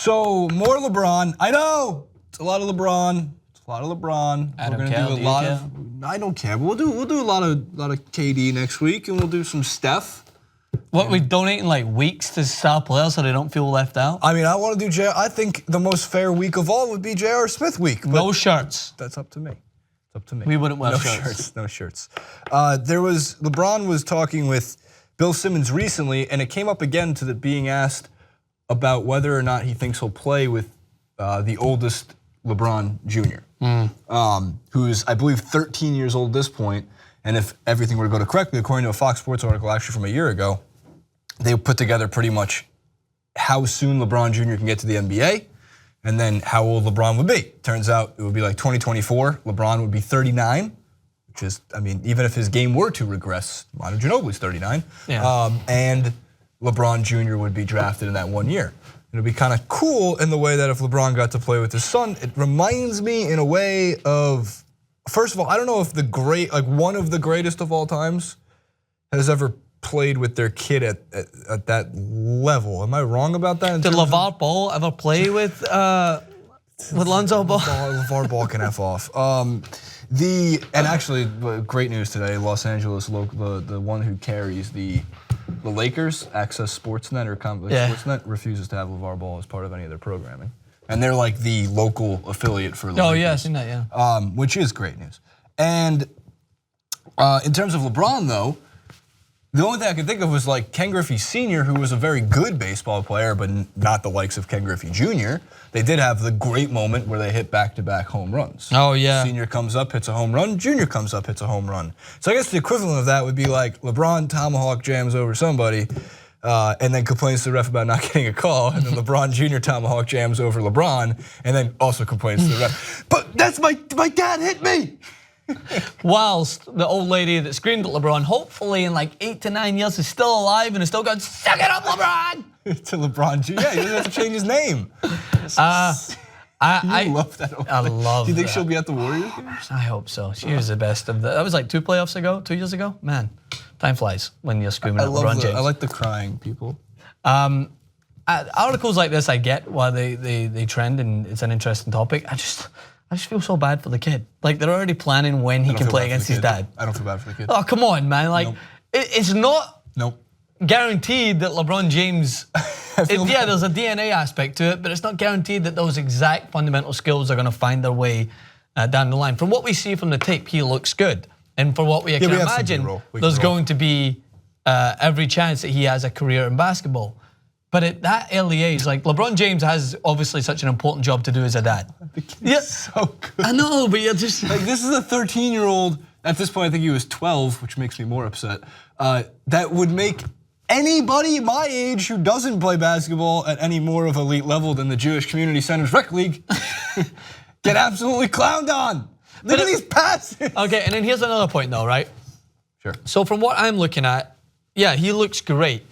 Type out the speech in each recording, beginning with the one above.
So more LeBron. I know it's a lot of LeBron. It's a lot of LeBron. I We're don't gonna care. do a Do you lot care? of. I don't care. But we'll do a lot of KD next week, and we'll do some Steph. What, we donating like weeks to star players so they don't feel left out? I mean, I want to do J. I think the most fair week of all would be J.R. Smith week. But No shirts. that's up to me. It's up to me. We wouldn't wear no shirts. No shirts. LeBron was talking with Bill Simmons recently, and it came up again to being asked about whether or not he thinks he'll play with the oldest LeBron Jr., who's, I believe, 13 years old at this point. And if everything were to go to correctly, according to a Fox Sports article actually from a year ago, they put together pretty much how soon LeBron Jr. can get to the NBA and then how old LeBron would be. Turns out it would be like 2024. LeBron would be 39, which is, I mean, even if his game were to regress, Manu Ginobili's 39. Yeah. And LeBron Jr. would be drafted in that 1 year. It would be kind of cool in the way that if LeBron got to play with his son, it reminds me in a way of, first of all, I don't know if one of the greatest of all times has ever played with their kid at that level. Am I wrong about that? Did LeVar Ball ever play with Lonzo Ball? LeVar Ball can F off. And actually, great news today, Los Angeles, the one who carries the Lakers, Access Sportsnet or Sportsnet, refuses to have LeVar Ball as part of any of their programming. And they're like the local affiliate for the Lakers. Oh yeah, I've seen that, yeah. Which is great news. And in terms of LeBron though, the only thing I could think of was like Ken Griffey Sr., who was a very good baseball player, but not the likes of Ken Griffey Jr. They did have the great moment where they hit back-to-back home runs. Oh yeah. Senior comes up, hits a home run. Junior comes up, hits a home run. So I guess the equivalent of that would be like LeBron tomahawk jams over somebody, and then complains to the ref about not getting a call, and then LeBron Jr. tomahawk jams over LeBron, and then also complains to the ref. But that's my dad hit me. Whilst the old lady that screamed at LeBron, hopefully in like 8 to 9 years, is still alive and is still going, suck it up, LeBron! To LeBron Jr. Yeah, he doesn't have to change his name. I love that. I love Do you think that. she'll be at the Warriors game? I hope so. She was the best of the. That was like 2 years ago. Man, time flies when you're screaming at LeBron James. I like the crying people. Articles like this, I get why they trend and it's an interesting topic. I just feel so bad for the kid. Like they're already planning when he can play against his dad. I don't feel bad for the kid. Oh come on, man! Like it's not guaranteed that LeBron James. Yeah, there's a DNA aspect to it, but it's not guaranteed that those exact fundamental skills are going to find their way down the line. From what we see from the tape, he looks good, and for what we can imagine, there's going to be every chance that he has a career in basketball. But at that early age, like LeBron James has obviously such an important job to do as a dad. The kid's so good. I know, but you're just like this is a 13-year-old. At this point, I think he was 12, which makes me more upset. That would make anybody my age who doesn't play basketball at any more of elite level than the Jewish Community Center's rec league get absolutely clowned on. Look at these passes. Okay, and then here's another point though, right? Sure. So from what I'm looking at, yeah, he looks great.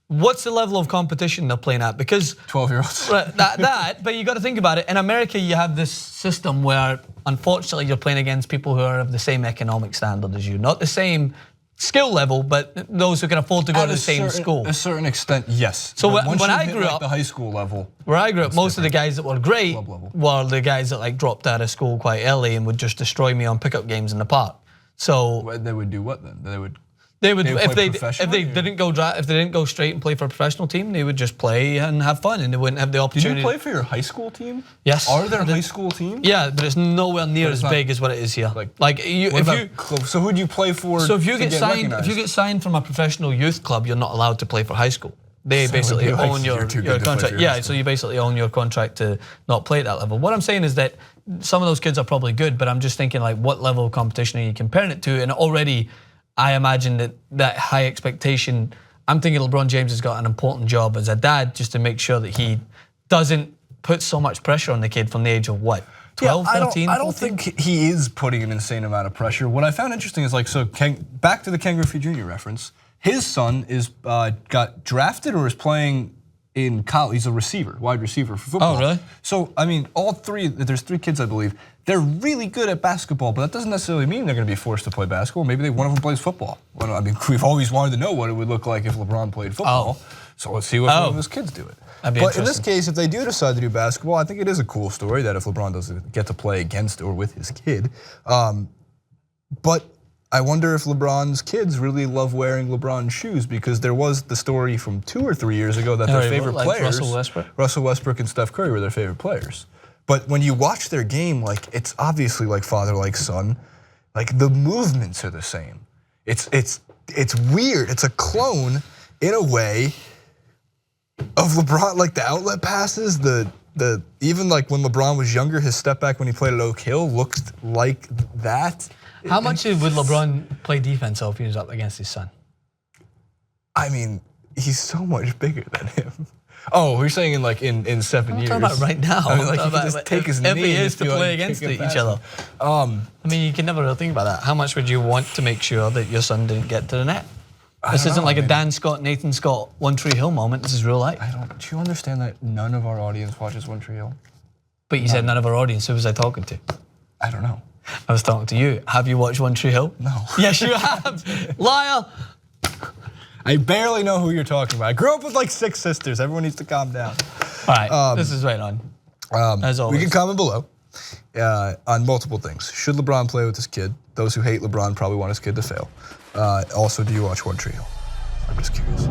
What's the level of competition they're playing at? Because 12-year-olds. But you got to think about it. In America, you have this system where, unfortunately, you're playing against people who are of the same economic standard as you, not the same skill level, but those who can afford to go to the same school. To a certain extent, yes. So but when I grew up, the high school level, where I grew up, most of the guys that were great were the guys that like dropped out of school quite early and would just destroy me on pickup games in the park. So they would do what then? They would if they didn't go straight and play for a professional team, they would just play and have fun, and they wouldn't have the opportunity. Did you play for your high school team? Yes. Are there high school teams? Yeah, but it's nowhere near as big as what it is here. So who'd you play for? So if you get signed from a professional youth club, you're not allowed to play for high school. They basically own your contract. Yeah, so you basically own your contract to not play at that level. What I'm saying is that some of those kids are probably good, but I'm just thinking like, what level of competition are you comparing it to? And already, I imagine that high expectation, I'm thinking LeBron James has got an important job as a dad just to make sure that he doesn't put so much pressure on the kid from the age of what, 12, 13, I don't think he is putting an insane amount of pressure. What I found interesting is back to the Ken Griffey Jr. reference, his son got drafted or is playing in college. He's a receiver, wide receiver for football. Oh, really? So, I mean, there's 3 kids, I believe. They're really good at basketball, but that doesn't necessarily mean they're going to be forced to play basketball. Maybe one of them plays football. Well, I mean, we've always wanted to know what it would look like if LeBron played football. So let's see what one of his kids do it. But in this case, if they do decide to do basketball, I think it is a cool story that if LeBron doesn't get to play against or with his kid. But I wonder if LeBron's kids really love wearing LeBron shoes, because there was the story from 2 or 3 years ago that their favorite players, Russell Westbrook and Steph Curry, were their favorite players. But when you watch their game, like, it's obviously like father, like son. Like, the movements are the same. It's weird. It's a clone in a way of LeBron, like the outlet passes, even like when LeBron was younger, his step back when he played at Oak Hill looked like that. How much would LeBron play defense if he was up against his son? I mean, he's so much bigger than him. Oh, you're saying in 7 years? I'm talking about right now. I mean, like, he could just take his knee every and years to play against each other. I mean, you can never really think about that. How much would you want to make sure that your son didn't get to the net? This isn't like a Dan Scott, Nathan Scott, One Tree Hill moment. This is real life. Do you understand that none of our audience watches One Tree Hill? But you said none of our audience. Who was I talking to? I don't know. I was talking to you. Have you watched One Tree Hill? No. Yes, you have. Liar. I barely know who you're talking about. I grew up with like 6 sisters. Everyone needs to calm down. All right, this is right on. As always. We can comment below on multiple things. Should LeBron play with his kid? Those who hate LeBron probably want his kid to fail. Also, do you watch One Tree Hill? I'm just curious.